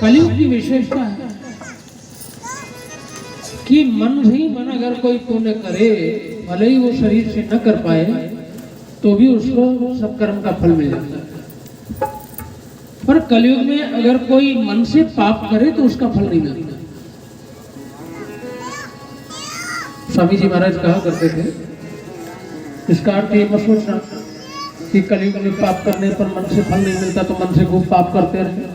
कलयुग की विशेषता है कि मन ही मन अगर कोई पुण्य करे, भले ही वो शरीर से न कर पाए तो भी उसको सब कर्म का फल मिल जाता है। पर कलयुग में अगर कोई मन से पाप करे तो उसका फल नहीं मिलता। स्वामी जी महाराज कहा करते थे, इसका अर्थ ये मत सोचना कि कलयुग में पाप करने पर मन से फल नहीं मिलता तो मन से खूब पाप करते रहे।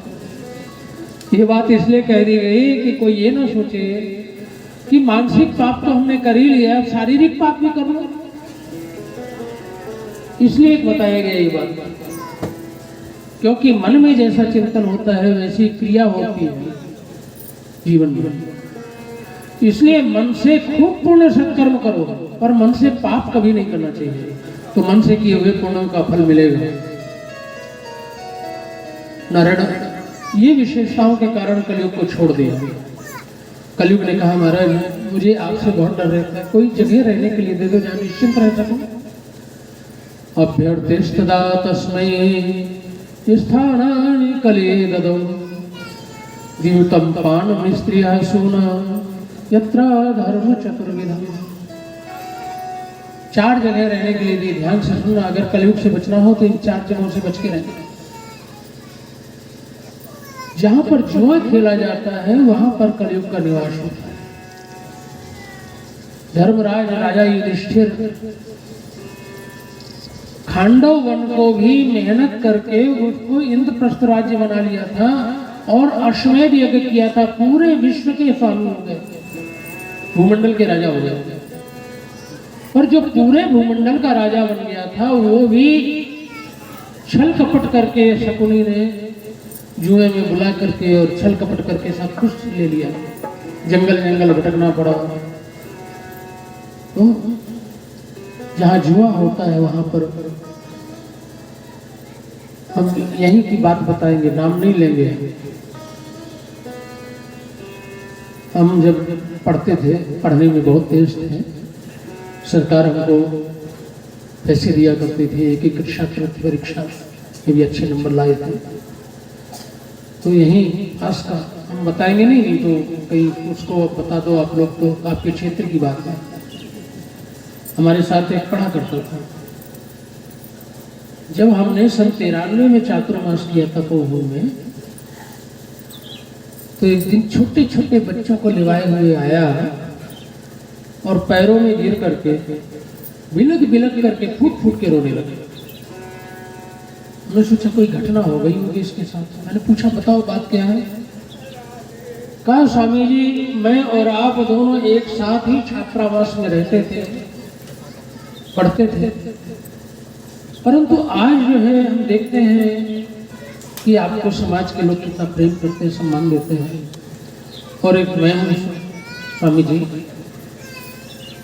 ये बात इसलिए कह दी गई कि कोई ये ना सोचे कि मानसिक पाप तो हमने कर ही लिया, अब शारीरिक पाप भी कर लो। इसलिए बताया गया ये बात, क्योंकि मन में जैसा चिंतन होता है वैसी क्रिया होती है जीवन में। इसलिए मन से खूब पुण्य सत्कर्म करो, पर मन से पाप कभी नहीं करना चाहिए, तो मन से किए हुए पुण्यों का फल मिलेगा। नारायण ये विशेषताओं के कारण कलयुग को छोड़ दिया। कलयुग ने कहा, महाराज मुझे आपसे बहुत डर रहता है, कोई जगह रहने के लिए दे दो जहाँ निश्चिंत रह सकूं। अभ्यर्थिस्तदा तस्मै स्थानानि कले ददौ द्यूतं पानं स्त्रियः सूना यत्र धर्म चतुर्विधम्। 4 जगह रहने के लिए दी, ध्यान से सुनना। अगर कलयुग से बचना हो तो इन 4 जगहों से बच के रहना। जहां पर जुआ खेला जाता है वहां पर कलयुग का निवास होता है। धर्मराज राजा युधिष्ठिर खांडव वन को भी मेहनत करके उसको इंद्रप्रस्थ राज्य बना लिया था और अश्वमेध यज्ञ किया था। पूरे विश्व के स्वामी हो गए, भूमंडल के राजा हो गए। पर जो पूरे भूमंडल का राजा बन गया था वो भी छल कपट करके शकुनी ने जुए में बुला करके और छल कपट करके सब कुछ ले लिया। जंगल जंगल भटकना पड़ा। तो जहाँ जुआ होता है वहां पर हम यहीं की बात बताएंगे, नाम नहीं लेंगे। हम जब पढ़ते थे, पढ़ने में बहुत तेज थे, सरकार हमको पैसे दिया करती थी, एक कक्षा की परीक्षा ये भी अच्छे नंबर लाए थे। तो यही पास का हम बताएंगे नहीं तो कहीं उसको बता दो आप लोग, तो आपके क्षेत्र की बात है। हमारे साथ एक पढ़ा करता था। जब हमने सन 93 में चातुर्मास किया था पोहू में, तो एक दिन छोटे छोटे बच्चों को लिवाए हुए आया और पैरों में गिर करके बिलक बिलक करके फूट फूट के रोने लगे। मैंने सोचा कोई घटना हो गई होगी इसके साथ। मैंने पूछा बताओ बात क्या है। कहा स्वामी जी मैं और आप दोनों एक साथ ही छात्रावास में रहते थे, पढ़ते थे, परंतु आज जो है हम देखते हैं कि आपको समाज के लोग कितना प्रेम करते हैं, सम्मान देते हैं। और एक मैं हूँ स्वामी जी,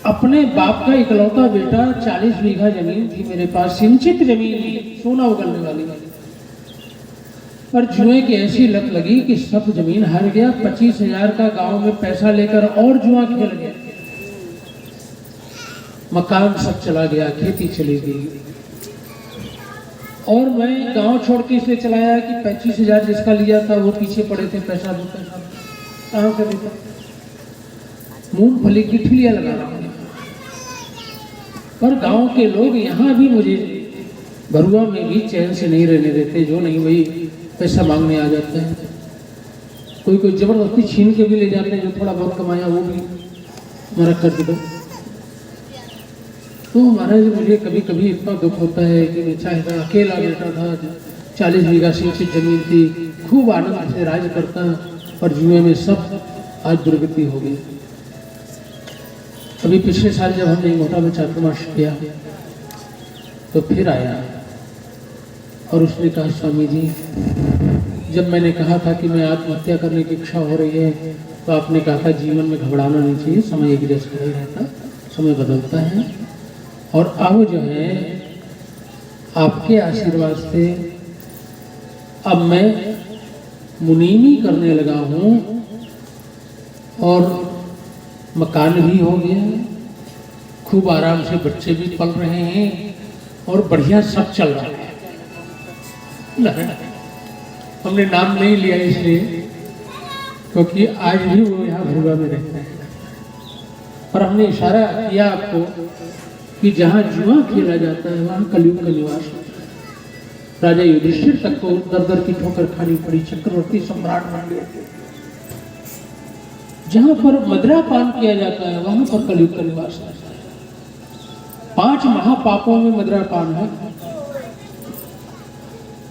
अपने बाप का इकलौता बेटा, 40 बीघा जमीन थी मेरे पास, सिंचित जमीन थी, सोना उगलने वाली। पर जुए की ऐसी लत लगी कि सब जमीन हार गया। 25,000 का गांव में पैसा लेकर और जुआ खेल गया। मकान सब चला गया, खेती चली गई। और मैं गांव छोड़ के इसलिए चलाया कि 25,000 जिसका लिया था वो पीछे पड़े थे, पैसा दो पैसा कहाँ से देता। मूंगफली की ठिलियां लगा रहा हूँ। पर गांव के लोग यहाँ भी मुझे बरुआ में भी चैन से नहीं रहने देते। जो नहीं वही पैसा मांगने आ जाते हैं। कोई कोई जबरदस्ती छीन के भी ले जाते हैं, जो थोड़ा बहुत कमाया वो भी हमारा कर दो। तो महाराज मुझे कभी कभी इतना दुख होता है कि मैं चाहे अकेला बेटा था, 40 बीघा सिंचित जमीन थी, खूब आनंद से राज करता, पर जुए में सब आज दुर्गति हो गई। अभी पिछले साल जब हमने मोटा में चातुर्मास किया तो फिर आया और उसने कहा स्वामी जी जब मैंने कहा था कि मैं आत्महत्या करने की इच्छा हो रही है, तो आपने कहा था जीवन में घबराना नहीं चाहिए, समय एक जैसा नहीं रहता, समय बदलता है। और अब जो है आपके आशीर्वाद से अब मैं मुनीमी करने लगा हूँ और मकान भी हो गया, खूब आराम से बच्चे भी पल रहे हैं और बढ़िया सब चल रहा है। हमने नाम नहीं लिया इसलिए क्योंकि आज भी वो यहाँ भूगा में रहता है, और हमने इशारा किया आपको कि जहाँ जुआ खेला जाता है वहाँ कलयुग का निवास होता है। राजा युधिष्ठिर तक को दर दर की ठोकर खानी पड़ी, चक्रवर्ती सम्राट बन गए। जहाँ पर मदिरा पान किया जाता है वहाँ पर कलयुग का निवास है। 5 महापापों में मदिरा पान है,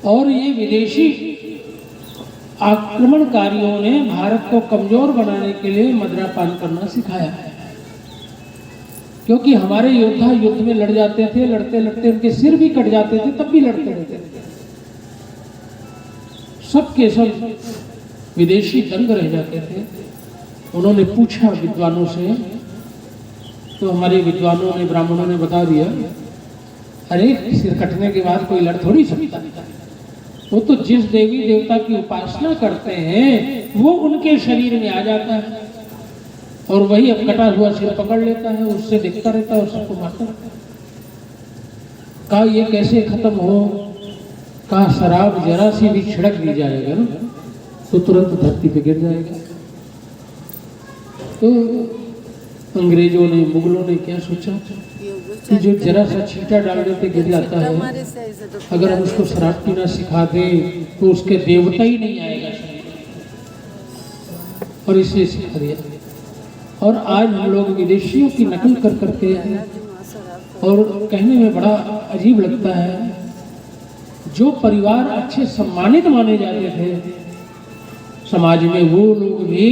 और ये विदेशी आक्रमणकारियों ने भारत को कमजोर बनाने के लिए मदिरा पान करना सिखाया है। क्योंकि हमारे योद्धा युद्ध में लड़ जाते थे, लड़ते लड़ते उनके सिर भी कट जाते थे, तब भी लड़ते रहते थे। सब के सब विदेशी दंग रह जाते थे। उन्होंने पूछा विद्वानों से, तो हमारे विद्वानों ने, ब्राह्मणों ने बता दिया, अरे सिर कटने के बाद कोई लड़ थोड़ी सकता, वो तो जिस देवी देवता की उपासना करते हैं वो उनके शरीर में आ जाता है और वही अब कटा हुआ सिर पकड़ लेता है, उससे देखता रहता है और सबको मारता रहता है। कहा ये कैसे खत्म हो? कहा शराब जरा सी भी छिड़क दी जाएगा ना तो तुरंत धरती पे गिर जाएगा। तो अंग्रेजों ने, मुगलों ने क्या सोचा कि जो जरा सा छींटा डाल देते गिर जाता है, अगर हम उसको शराब पीना सिखा दें तो उसके देवता ही नहीं आएगा, और इसे सिखा दिया। और आज हम लोग विदेशियों की नकल कर करके, और कहने में बड़ा अजीब लगता है, जो परिवार अच्छे सम्मानित माने जाते थे समाज में, वो लोग भी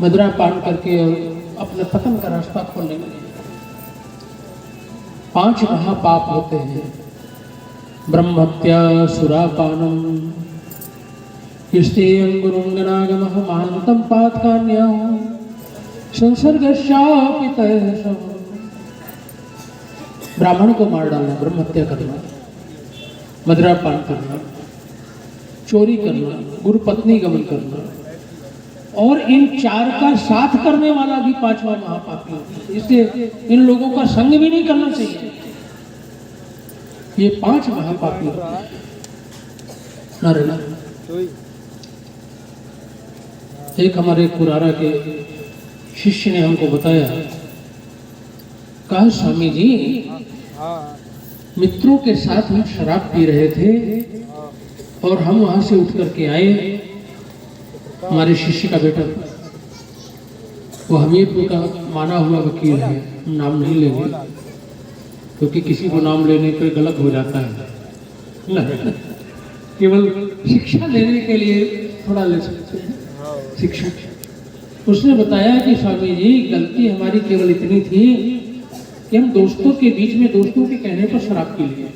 मदिरा पान करके और अपने पतन का रास्ता खोलने लगे। 5 महापाप होते हैं, ब्रह्महत्या, सुरापानम, स्त्रीअंगुरुंगनागमः, महानतम पातकान्यः, संसर्गशापितः। ब्राह्मण को मार डालना, ब्रह्महत्या करना, मदिरा पान करना, चोरी करना, गुरु पत्नी गमन करना, और इन 4 का साथ करने वाला भी 5वां महापापी होता है। इसलिए इन लोगों का संग भी नहीं करना चाहिए। ये 5 महापापी होते हैं। नारायण। एक हमारे कुरारा के शिष्य ने हमको बताया, कहा स्वामी जी मित्रों के साथ हम शराब पी रहे थे और हम वहां से उठ करके आए। हमारे शिष्य का बेटा, वो हमीरपुर का माना हुआ वकील है, नाम नहीं लेंगे क्योंकि किसी को नाम लेने पर गलत हो जाता है। केवल शिक्षा लेने के लिए थोड़ा ले सकते हैं शिक्षक। उसने बताया कि स्वामी जी गलती हमारी केवल इतनी थी कि हम दोस्तों के बीच में, दोस्तों के कहने पर शराब पी लिए,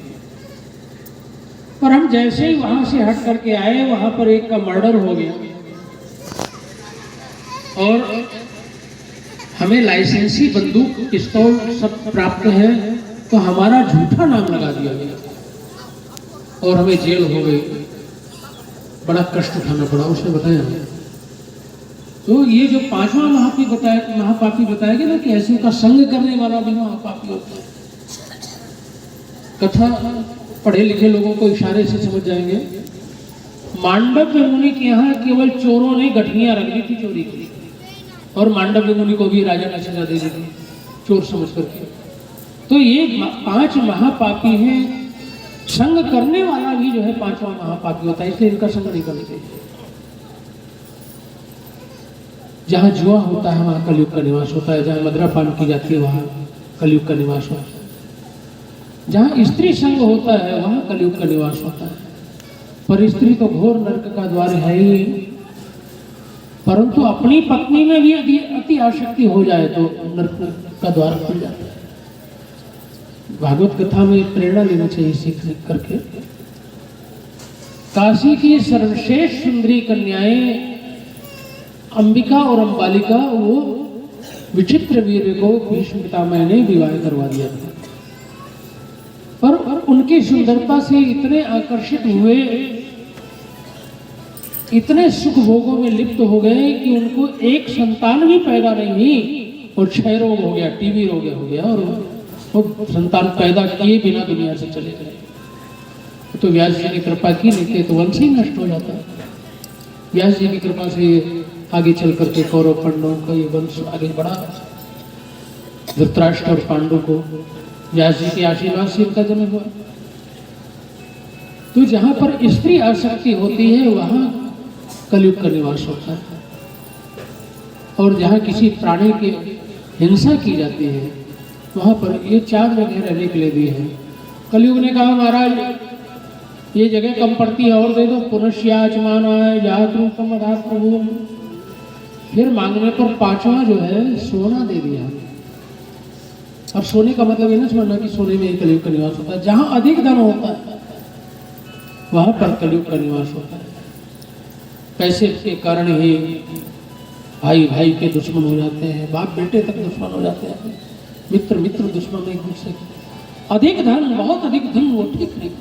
और हम जैसे ही वहां से हट करके आए वहां पर एक का मर्डर हो गया और हमें लाइसेंसी बंदूक, पिस्तौल सब प्राप्त है, तो हमारा झूठा नाम लगा दिया गया और हमें जेल हो गई। बड़ा कष्ट उठाना पड़ा। उसने बताया तो ये जो 5वां महापापी बताया गया ना कि ऐसे का संग करने वाला भी महापापी होता है। कथा पढ़े लिखे लोगों को इशारे से समझ जाएंगे। मांडव्य मुनि के यहाँ केवल चोरों ने गठियां रख दी थी चोरी की, और मांडव्य मुनि को भी राजा ने सजा दे दी थी चोर समझ करके। तो ये 5 महापापी हैं। संग करने वाला भी जो है 5वां महापापी होता है, इसलिए इनका संग नहीं करना चाहिए। जहाँ जुआ होता है वहाँ कलयुग का निवास होता है, जहाँ मदिरा पान की जाती है वहाँ कलयुग का निवास होता है, जहाँ स्त्री संग होता है वहाँ कलयुग का निवास होता है। पर स्त्री तो घोर नरक का द्वार है ही, परंतु अपनी पत्नी में भी अति आसक्ति हो जाए तो नरक का द्वार खुल जाता है। भागवत कथा में प्रेरणा लेना चाहिए सीख करके। काशी की सर्वश्रेष्ठ सुंदरी कन्याएं अंबिका और अंबालिका वो विचित्र वीर को भीष्म पितामह ने विवाह करवा दिया था। पर उनकी सुंदरता से इतने आकर्षित हुए, इतने सुख भोगों में लिप्त हो गए कि उनको एक संतान भी पैदा नहीं हुई और क्षय रोग हो गया, टीबी रोग हो गया और वो संतान पैदा किए बिना दुनिया से चले गए। तो व्यास जी ने कृपा की, नहीं तो वंश ही नष्ट हो जाता। व्यास जी की कृपा से आगे चल करके कौरव पांडवों का ये वंश आगे बढ़ा। धृतराष्ट्र और पांडु को व्यास जी के आशीर्वाद से इनका जन्म हुआ। तो जहां पर स्त्री आसक्ति होती है वहां कलयुग का निवास होता है, और जहां किसी प्राणी की हिंसा की जाती है वहां पर ये 4 जगह रहने के लिए दी है। कलयुग ने कहा महाराज ये जगह कम पड़ती है और दे दो। पुनश्याचमानाय जातरूपम अदात प्रभु। फिर मांगने पर 5वां जो है सोना दे दिया। अब सोने का मतलब ये ना समझना कि सोने में कलयुग का निवास होता है। जहां अधिक धन होता है वहां पर कलयुग का निवास होता है। पैसे के कारण ही भाई भाई के दुश्मन हो जाते हैं, बाप बेटे तक दुश्मन हो जाते हैं, मित्र मित्र दुश्मन एक दूसरे के। अधिक धन, बहुत अधिक धन वो ठीक नहीं।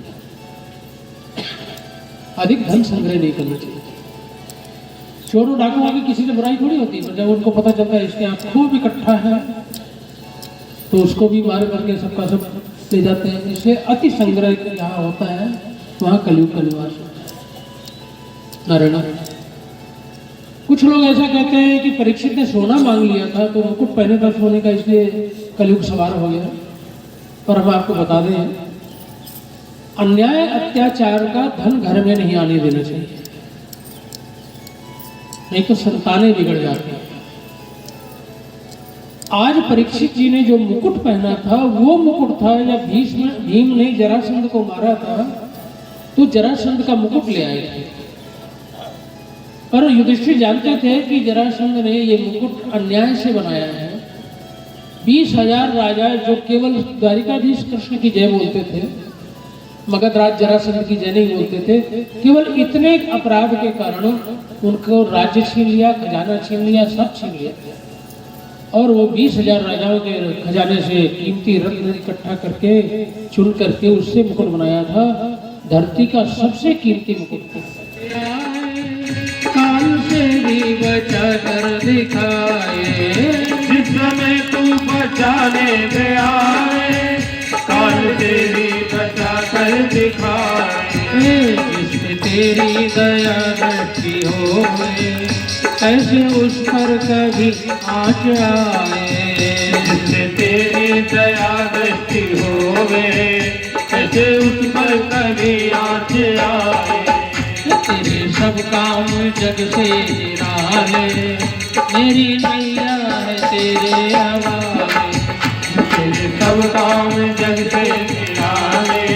अधिक धन संग्रह नहीं करना चाहिए। चोरों डाकुओं की किसी से बुराई थोड़ी होती है, जब उनको पता चलता है इसके यहाँ खूब इकट्ठा है तो उसको भी मार करके सबका सब ले जाते हैं। इसलिए अति संग्रह जहाँ होता है वहाँ कलयुग का निवास होता है। नारायण। कुछ लोग ऐसा कहते हैं कि परीक्षित ने सोना मांग लिया था तो मुकुट पहने था सोने का, इसलिए कलयुग सवार हो गया। पर हम आपको बता दें अन्याय अत्याचार का धन घर में नहीं आने देना चाहिए, नहीं तो संतानें बिगड़ जाती हैं। आज परीक्षित जी ने जो मुकुट पहना था वो मुकुट था या भीम ने जरासंध को मारा था तो जरासंध का मुकुट ले आए थे। पर युधिष्ठिर जानते थे कि जरासंध ने ये मुकुट अन्याय से बनाया है। 20,000 राजा जो केवल द्वारिकाधीश कृष्ण की जय बोलते थे, मगध राज जरासंध की जय नहीं बोलते थे, केवल इतने अपराध के कारण उनको राज्य छीन लिया, खजाना छीन लिया, सब छीन लिया। और वो 20,000 राजाओं के खजाने से कीमती रत्न इकट्ठा करके चुन करके उससे मुकुट बनाया था। धरती का सबसे कीमती मुकुट काल से भी बचा कर दिखाए, जिस समय तू बचाने में आए, काल से भी बचा कर दिखाए। जिससे तेरी दया दृष्टि हो कैसे उस पर कभी आँच आए। जिससे तेरी दया दृष्टि होवे, कैसे उस पर कभी आँच आए। तेरे सब काम जग से निराले, मेरी नैया है तेरे हवाले। तेरे सब काम जग से निराले,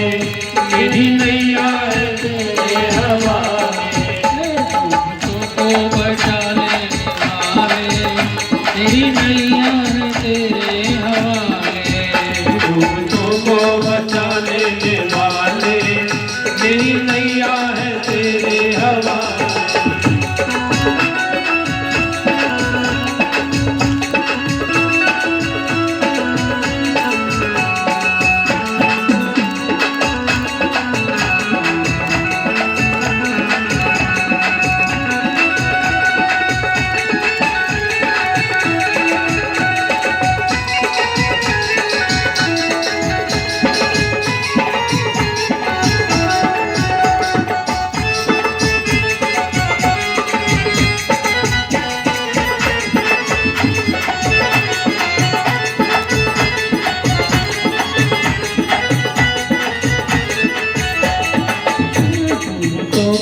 मेरी नैया है तेरे हवाले। तुमको बचा लेने वाले, मेरी नैया है तेरे हवाले। तुमको बचा लेने वाले, मेरी नैया है तेरे हवाले।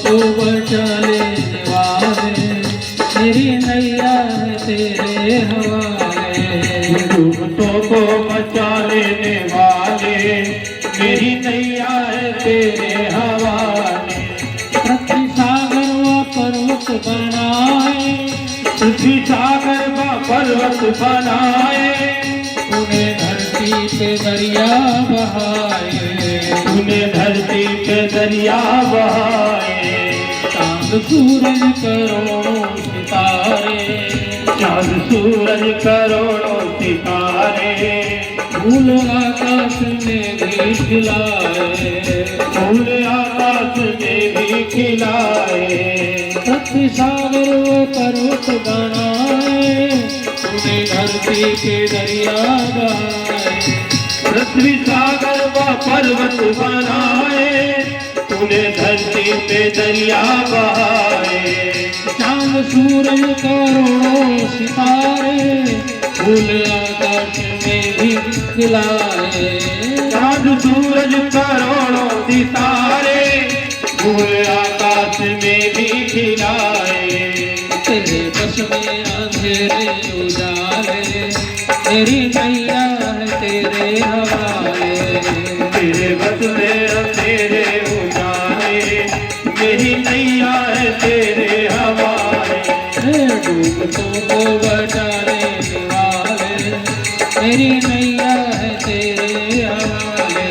को बचा लेने वाले, मेरी नैया है तेरे हवाले। डूबतों को बचा लेने वाले, मेरी नैया है तेरे हवाले। पृथ्वी सागर व पर्वत बनाए, पृथ्वी सागर व पर्वत बनाए, उन्हें धरती पे दरिया बहाए। तूने धरती पे दरिया बहाए। सूरज करोड़ों सितारे, चांद सूरज करोड़ों सितारे, फूल आकाश में भी खिलाए, फूल आकाश में भी खिलाए, पृथ्वी सागर व पर्वत बनाए, तूने धरती के दरिया बहाए, पृथ्वी सागर व पर्वत बनाए, तूने धरती पे दरिया बहाए, चांद सूरज करोड़ों सितारे, फूल आकाश में भी खिलाए, चांद सूरज करोड़ों सितारे, फूल आकाश में भी खिलाए, तेरे बस में अंधेरे उजाले, तेरी नैया है तेरे हवाले, तेरे बस में अंधेरे उजाले, मेरी नैया है तेरे हवाले, डूबतों को बचाने वाले, मेरी नैया है तेरे हवाले,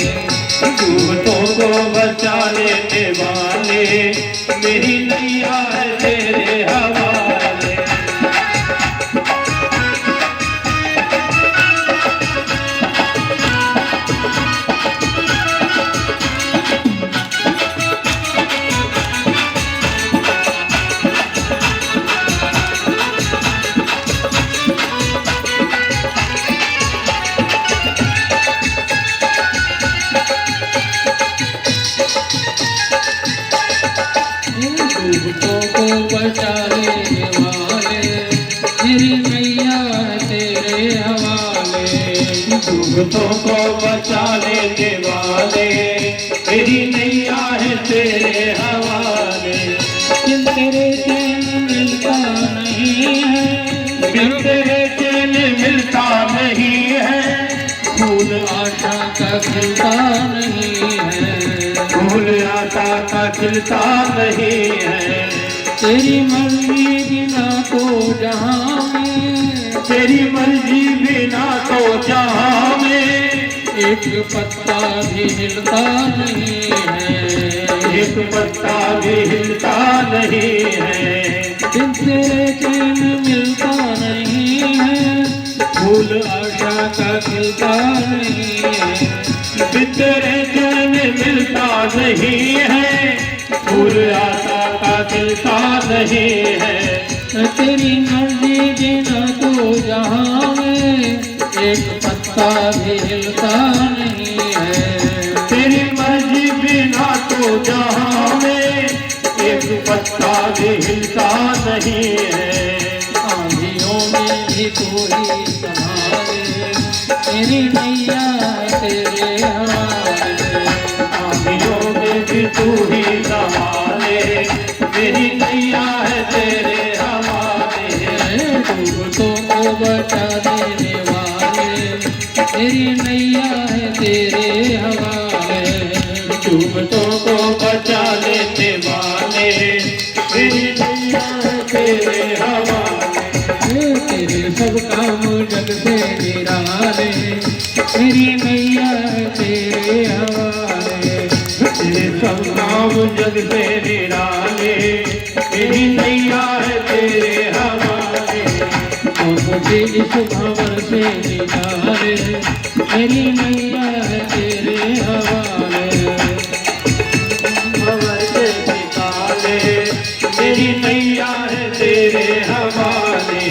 डूबतों को बचा लेने वाले, मेरी नैया है तेरे हवाले। डूबतों को बचाने वाले, मेरी नैया है तेरे हवाले, डूबतों को बचा लेने वाले, मेरी नैया है तेरे हवाले, बिन तेरे चैन मिलता नहीं है, बिन तेरे चैन मिलता नहीं है, फूल आशा का खिलता नहीं है, फूल आशा का खिलता नहीं है, तेरी मर्जी बिना तो जहाँ में, तेरी मर्जी बिना तो जहाँ में एक पत्ता भी हिलता नहीं है, एक पत्ता भी हिलता नहीं है, बिन तेरे चैन मिलता नहीं है, फूल आशा का खिलता नहीं है, बिन तेरे चैन मिलता नहीं है, फूल आशा का खिलता नहीं है, तेरी मर्जी बिना तो जहाँ में एक पत्ता भी हिलता नहीं है, तेरी मर्जी बिना तो जहाँ में एक पत्ता भी हिलता नहीं है, आंधियों में भी तू ही संभाले, मेरी नैया है तेरे हवाले, आंधियों में भी तू ही संभाले, मेरी नैया है तेरे हवाले, डूबतों को बचा देने वाले, मेरी नैया है तेरे हवाले, डूबतों को बचा लेने वाले, मेरी नैया है तेरे हवाले, तेरे सब काम जग से निराले, मेरी नैया है तेरे हवाले, तेरे सब काम जग से निराले, मेरी नैया है तेरे हवाले, और मुझे इस भंवर से निकाले, मेरी नैया है तेरे हवाले, भंवर से निकाले, मेरी नैया है तेरे हवाले,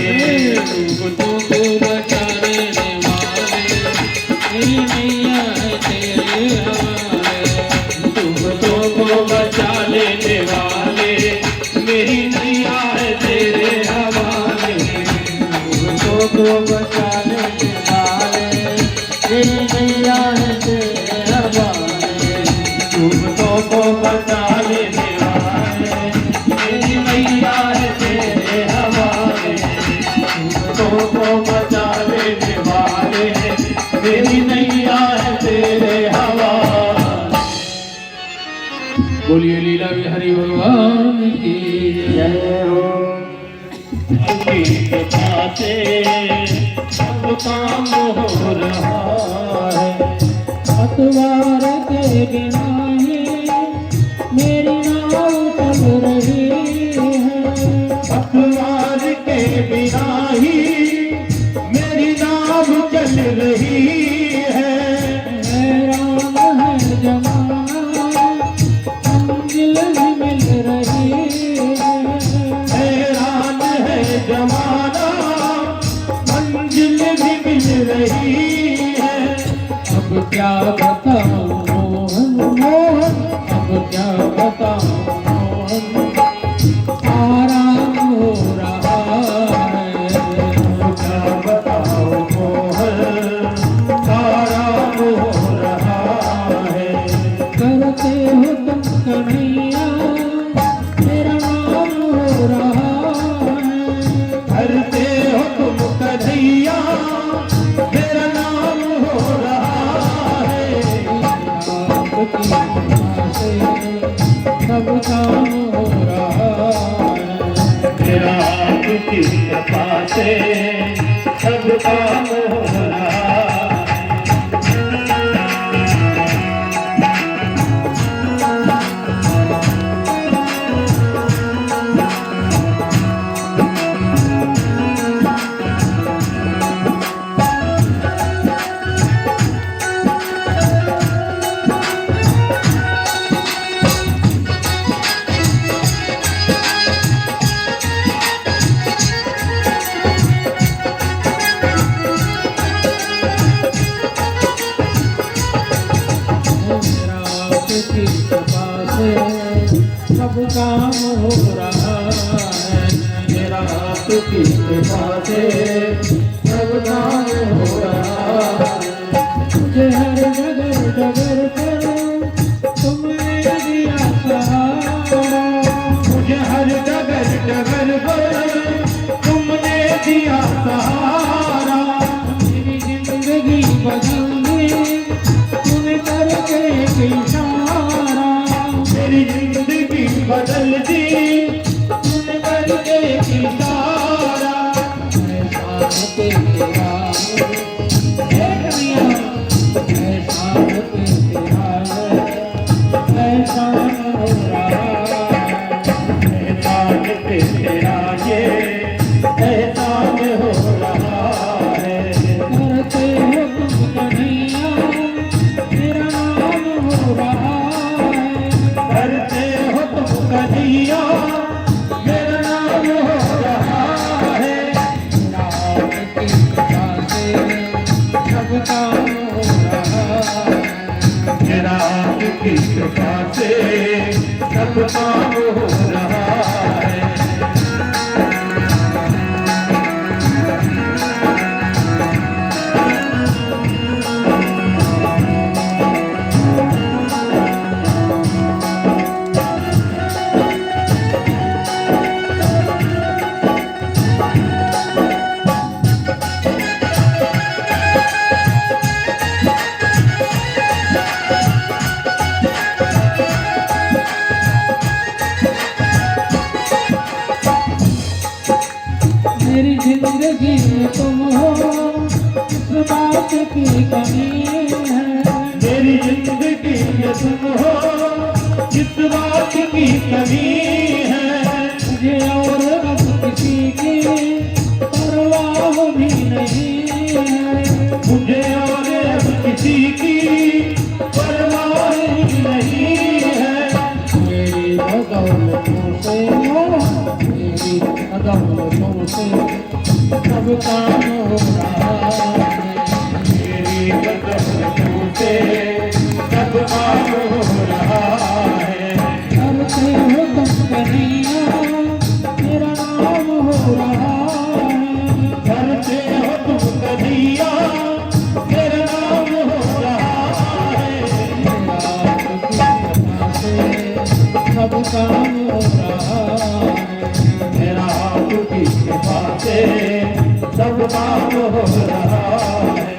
डूबतों को बचा लेने वाले, मेरी नैया है तेरे हवाले, डूबतों को बचा लेने वाले, मेरी नैया है तेरे हवाले, डूबतों को बचा लेने वाले, मेरी नैया है तेरे हवाले, डूबतों को बचा लेने वाले, मेरी नैया है तेरे हवाले, डूबतों को बचा लेने वाले, मेरी नैया है तेरे हवाले। बोलिए लीला बिहारी भगवान की जय हो। की कृपा से सब काम हो रहा है, अतवार के बिना ही मेरी नाव चल रही क्या बताऊं मोहन मोहन, अब क्या बताऊं मोहन, आराम हो रहा है। क्या बताओ मोहन, आराम हो रहा है। करते हो तुम कन्हैया, मेरा नाम हो रहा है। करते हो तुम कन्हैया, मेरा नाम हो रहा है। आपकी कृपा से सब काम हो रहा है। मेरा आपकी कृपा से सब काम हो रहा है। मेरा आपकी कृपा से सब काम हो रहा है। मेरा आपकी कृपा से सब काम हो रहा है। मुझे हर डगर डगर पर तुमने दिया सहारा। मुझे हर डगर डगर पर तुमने दिया सहारा। मेरी जिंदगी बदल दी तूने करके एक इशारा। मेरी जिंदगी बदल दी तूने करके एक इशारा। एहसान पे तेरा है कन्हैया, एहसान पे तेरा है, एहसान हो रहा है। एहसान पे तेरा ये एहसान हो रहा है। करते हो तुम कन्हैया, मेरा नाम हो रहा है। करते हो तुम कन्हैया, मेरा नाम हो रहा है। आपकी कृपा से सब काम हो रहा है। मेरा आपकी कृपा से सब काम हो रहा है। मेरी जिंदगी में तुम हो, इस बात की कमी है। मेरी जिंदगी में तुम हो, किस बात की कमी है। मुझे और अब किसी की परवाह भी नहीं है। मुझे और अब किसी की परवाह ही नहीं है। मेरी बदौलतों से मेरी बदौलतों से सब काम हो रहा है। मेरी बदौलतों से सब काम हो रहा है। करते हो तुम कन्हैया, मेरा नाम हो रहा है। करते हो तुम कन्हैया, मेरा नाम हो रहा है। सब काम हो रहा है। मेरा आपकी कृपा से सब काम हो रहा है।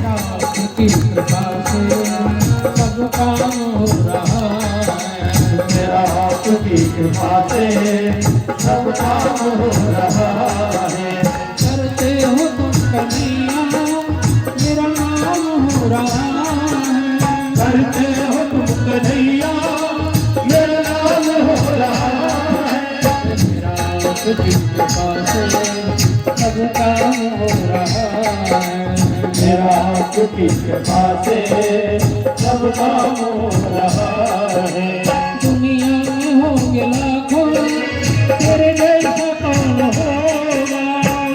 आपकी कृपा से सब काम हो रहा है। मेरा आपकी कृपा से सब काम हो रहा है। करते हो तुम कन्हैया, मेरा नाम हो रहा है। करते की कृपा से सब काम हो रहा है। मेरा आपकी कृपा से सब काम हो रहा है। दुनिया में होंगे लाखों, तेरे जैसा कौन होगा।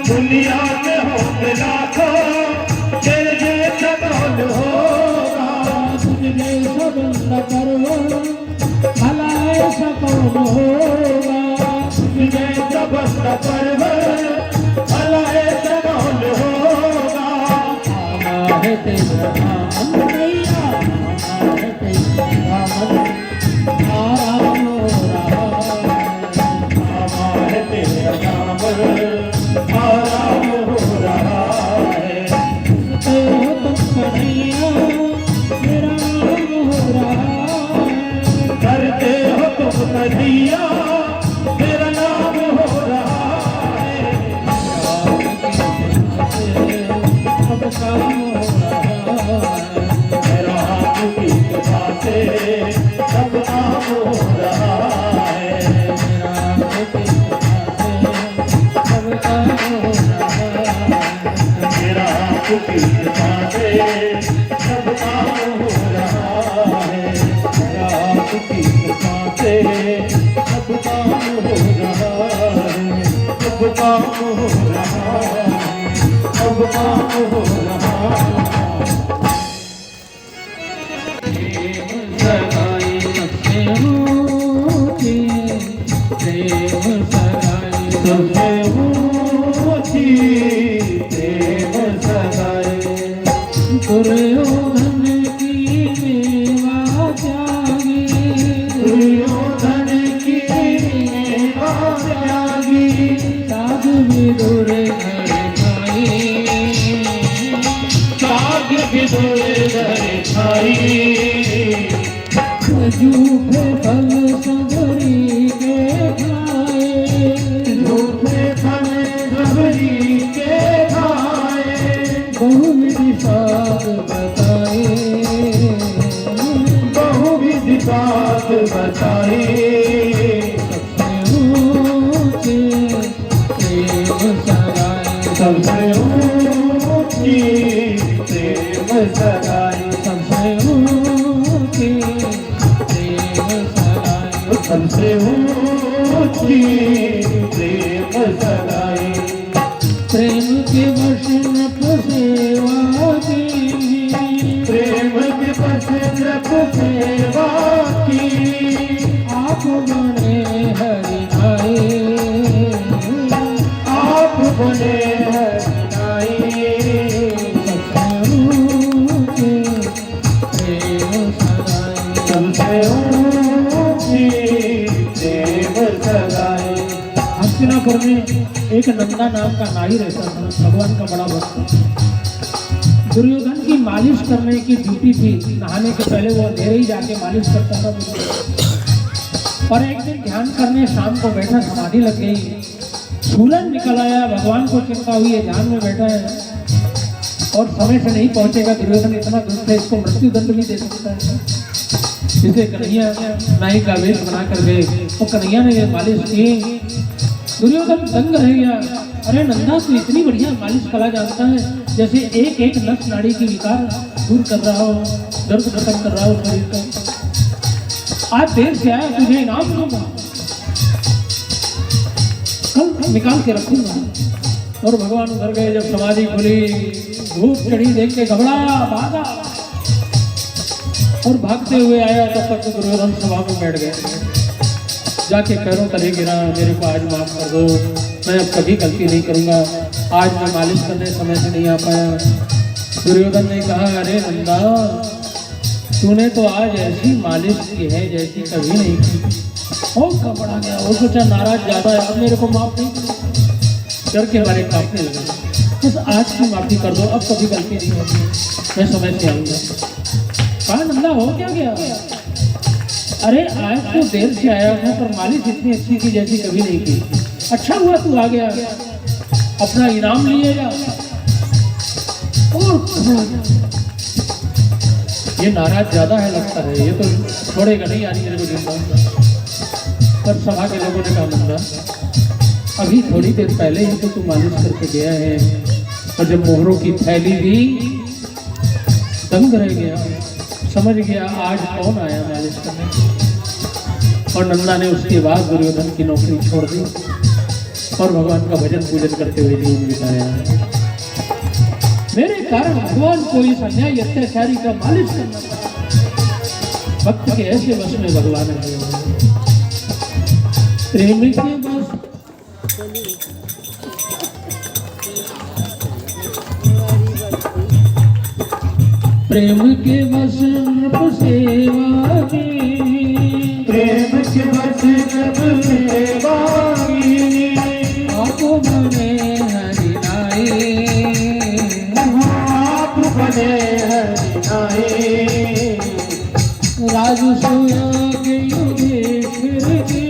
दुनिया में होंगे लाखों, तेरे जैसा कौन होगा। तुझ जैसा बंदा परवर, भला ऐसा कौन होगा। तुझ जैसा बंदा परवर, भला ऐसा कौन होगा। आना है तेरा नाम मैया, आना है तेरा नाम, आराम हो रहा है। आमा है तेरा नाम, आराम हो रहा है। सुनते हो तुम कन्हैया, मेरा नाम हो रहा है। करते हो तुम कन्हैया, मेरा नाम हो रहा है। सब काम हो रहा है। मेरा आपकी कृपा से सब काम हो रहा है। मेरा आपकी कृपा से सब काम हो रहा है। मेरा आपकी कृपा से सब काम हो रहा है। मेरा आपकी कृपा से सब काम हो रहा है। सब काम हो रहा है। सब काम हो रहा है। सगाई सबसे ऊंची, प्रेम सगाई सबसे ऊंची प्रेम सगाई। दुर्योधन की मेवा त्यागी, दुर्योधन की मेवा त्यागी। साध विदुर घर खाई, साग विदुर घर खाई। झूठे फल सबरी के खाए, झूठे फल सबरी के खाए। बहुविधि साध बताए, बहुविधि बात बताई। सबसे ऊंचे प्रेम सगाई, सबसे ऊंची प्रेम सगाई। सबसे ऊंची प्रेम सगाई। सबसे ऊंची प्रेम सगाई। प्रेम के वश नट सेवा की, प्रेम के पथ नृप सेवा की। आप बने हरि आए, आप बने हरिनाई। सबसे ऊंचे प्रेम सगाई। सबसे ऊंची प्रेम सगाई। हस्तिनापुर में एक नंदा नाम का नाई रहता था, भगवान का बड़ा भक्त। दुर्योधन की मालिश करने की ड्यूटी थी। नहाने के पहले वो अंधेरे ही जाके मालिश करता था। और एक दिन ध्यान करने शाम को बैठा, समाधि लग गई। सूरज निकल आया, भगवान को चिंता हुई है, ध्यान में बैठा है और समय से नहीं पहुंचेगा। दुर्योधन इतना दुष्ट है, इसको मृत्यु दंड भी दे सकता है। इसे कन्हैया नाई का वेश बना कर गए तो कन्हैया ने ये मालिश की। दुर्योधन दंग रह गया। अरे नंदा, तू इतनी बढ़िया मालिश कला जानता है, जैसे एक एक नस नाड़ी की विकार दूर कर रहा हो, दर्द खत्म कर रहा हो शरीर का। आज देर से आया, तुझे इनाम दूंगा, कल निकाल के रखूंगा। और भगवान उधर गए। जब समाधि खुली, धूप चढ़ी, देख के घबराया, भागा और भागते हुए आया। तब तक तो दुर्योधन सभा में बैठ गए। जाके पैरों तले गिरा, मेरे को आज माफ कर दो, मैं अब कभी गलती नहीं करूंगा, आज मैं मालिश करने समय से नहीं आ पाया। दुर्योधन ने कहा, अरे नंदा, तूने तो आज ऐसी मालिश की है जैसी कभी नहीं की। और घबरा गया, वो सोचा नाराज ज्यादा है, अब मेरे को माफ नहीं करेगा। डर के मारे कांपने लगा। बस आज की माफी कर दो, अब कभी गलती नहीं होगी, मैं समय से आऊंगा। कहा, नंदा हो क्या गया? अरे आज तो देर से आया था, पर मालिश इतनी अच्छी की जैसी कभी नहीं की। अच्छा हुआ तू आ गया, अपना इनाम लिएगा। ये नाराज ज्यादा है लगता है, ये तो छोड़ेगा नहीं आज मेरे को जिंदा। पर सभा के लोगों ने कहा, नंदा अभी थोड़ी देर पहले ही तो तू मालिश करके गया है, और जब मोहरों की थैली दी दंग रह गया, समझ गया आज कौन आया मालिश करने। और नंदा ने उसके बाद दुर्योधन की नौकरी छोड़ दी और भगवान का भजन पूजन करते हुए जीवन बिताया। मेरे कारण भगवान को इस अन्याय अत्याचारी का मालिश करना पड़ा। भक्त के ऐसे वश में भगवान है। प्रेम के बस प्रेम के बस नृप सेवा की, प्रेम के बस नृप सेवा की, आप बने हरि नाई, आप बने हरि नाई, राजसूया के युधिष्ठिर की,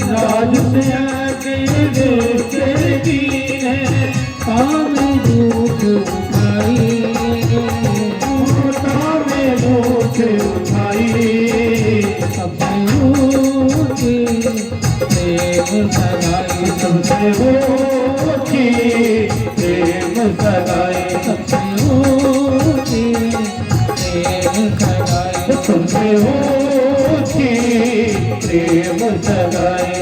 राजसूया के युधिष्ठिर की है, काम दुख उठाई, सबसे ऊंची प्रेम सगाई, सबसे ऊंची प्रेम सगाई, सबसे ऊंची प्रेम सगाई, सबसे ऊंची प्रेम सगाई।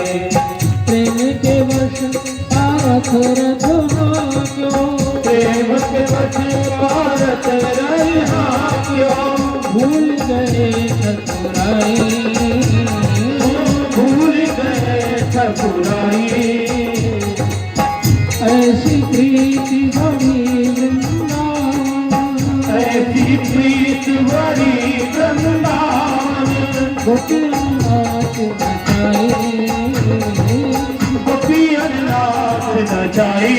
प्रेम के वश पारथ रचना क्यों, प्रेम के वश पारत रहा क्यों, भूल गए ठकुराई, भूल गए ठकुराई। ऐसी प्रीति बड़ी वृंदावन, ऐसी प्रीति बड़ी वृंदावन, गोपियाँ नाच नचाए, गोपियाँ नाच नचाए,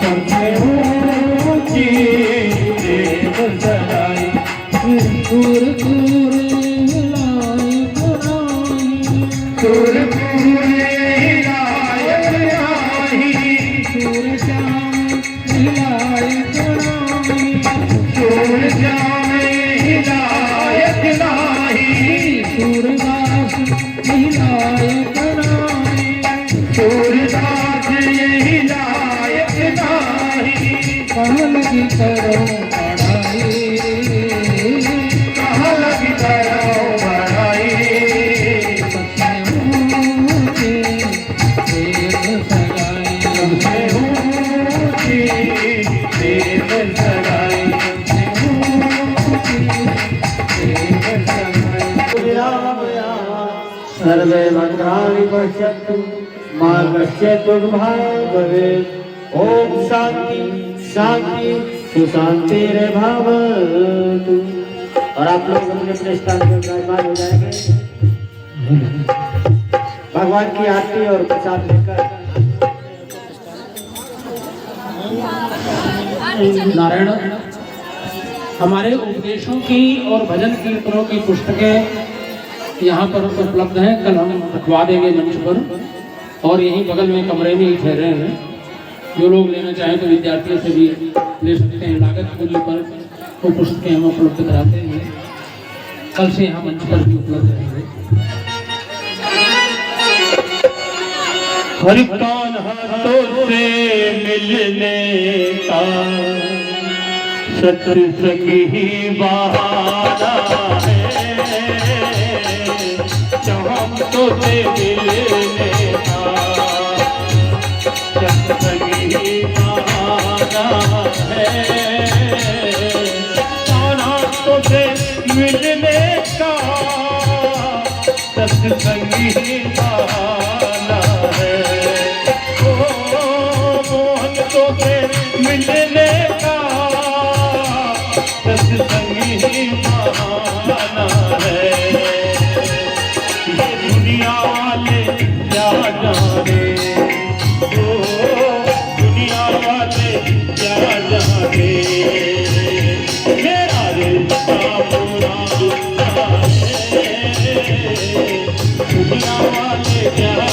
सबसे ऊंची प्रेम सगाई। दूर दूर हिलाए पुरानी, दूर दूर हिलायक नाही, दूर श्याम हिलाए पुरानी, दूर जाने हिलायक नाही, सूरदास हिलाए पुरानी, सूरदास हिलायक नाही, कहाँ लगी करो पढ़ाई, कहाँ लगी करो बढ़ाई, सबसे ऊंची प्रेम सगाई, सबसे ऊंची प्रेम सगाई, सबसे ऊंची प्रेम सगाई। सर्वे मंत्राणि पश्यन्तु मा कश्चित् दुर्भाग्यं भवेत्। ओम शांति शांति सुशांतिर्भवतु। और आप लोग अपने अपने स्थान पर विराजमान हो जाएंगे। भगवान की आरती और प्रसाद लेकर नारायण, हमारे उपदेशों की और भजन कीर्तनों की पुस्तकें यहाँ पर उपलब्ध हैं। कल हम रखवा देंगे मंच पर, और यहीं बगल में कमरे में ही ठहरे हैं। जो लोग लेना चाहें तो विद्यार्थियों से भी ले सकते हैं। लागत मूल्य पर वो पुस्तकें हम उपलब्ध कराते हैं। कल से यहाँ मंच पर भी उपलब्ध रहेंगे। हरिकान हाथों से मिलने का सत्संगी ही बहाना है। चाहतों से मिलने का सत्संगी ही बहाना है। चाहतों से मिलने का सत्संगी ही बहाना है। ओ मोहन तो से मिलने का सत्संगी ही बहाना है। ये दुनिया वाले क्या जाने, ओ दुनिया वाले क्या जाने, मेरा रिश्ता पूरा है। दुनिया वाले क्या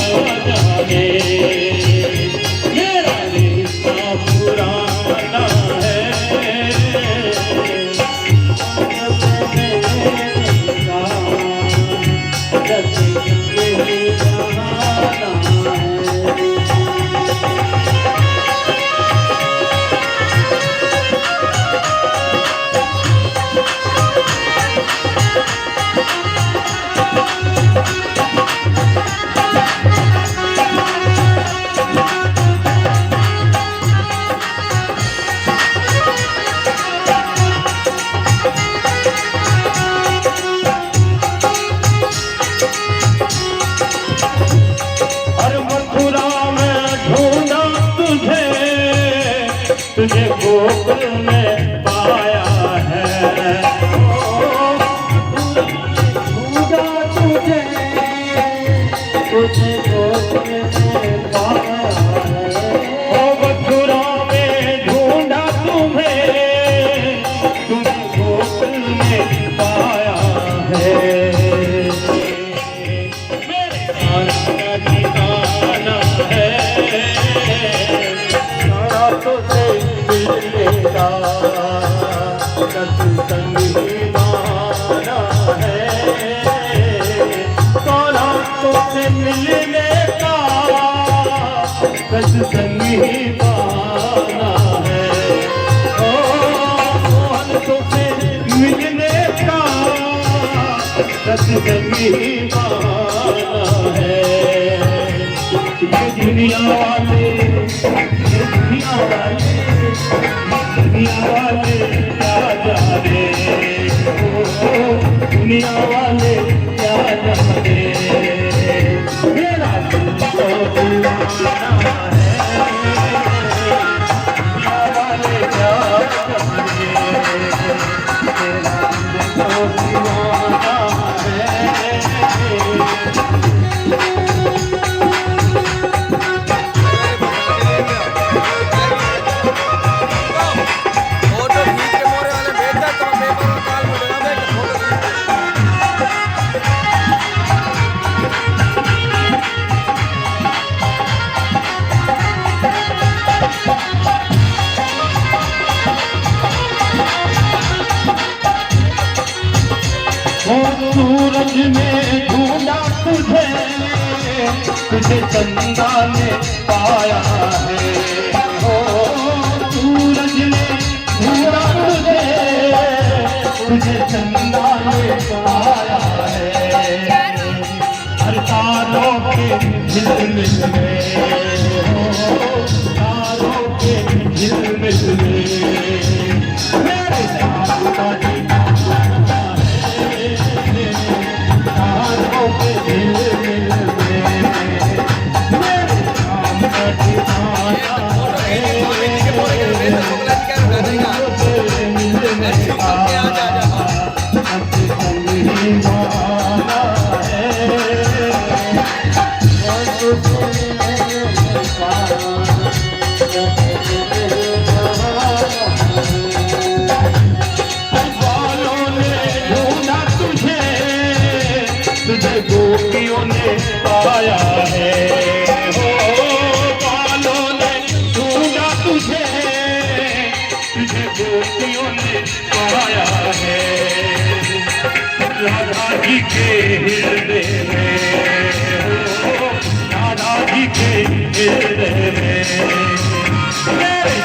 तुझे तुझे गोद में पाया है। ओ मथुरा में ढूंढा तुम्हें तुम्हें गोद में पाया है। मेरे आना ठिकाना है सारा तुझे मिलेगा सत्संगी माना है सारा तुझे मिलने का सत्संगी माना है। ओ मोहन तुझे मिलने का सत्संगी माना है। ये दुनिया वाले ये दुनिया वाले दुनिया वाले क्या जाने ओ दुनिया वाले क्या जाने मेरा दिल तो दीवाना है दुनिया वाले क्या जाने मेरा दिल तो दीवाना है। सूरज में ढूंढा तुझे तुझे चंदा ने पाया है। हो सूरज ने ढूंढा तुझे तुझे चंदा ने पाया है। हर तारों के झिलमिल में हो तारों के झिलमिल में मेरे नाम का ठिकाना है तारों के झिलमिल में मेरे नाम का ठिकाना है मिलने का सत्संगी माना है। बालों ने ढूंढा तुझे तुझे गोपियों ने पाया है। हो बालों ने ढूंढा तुझे तुझे गोपियों ने पाया है। राधा जी के हृदय में हो राधा जी के हृदय में मेरे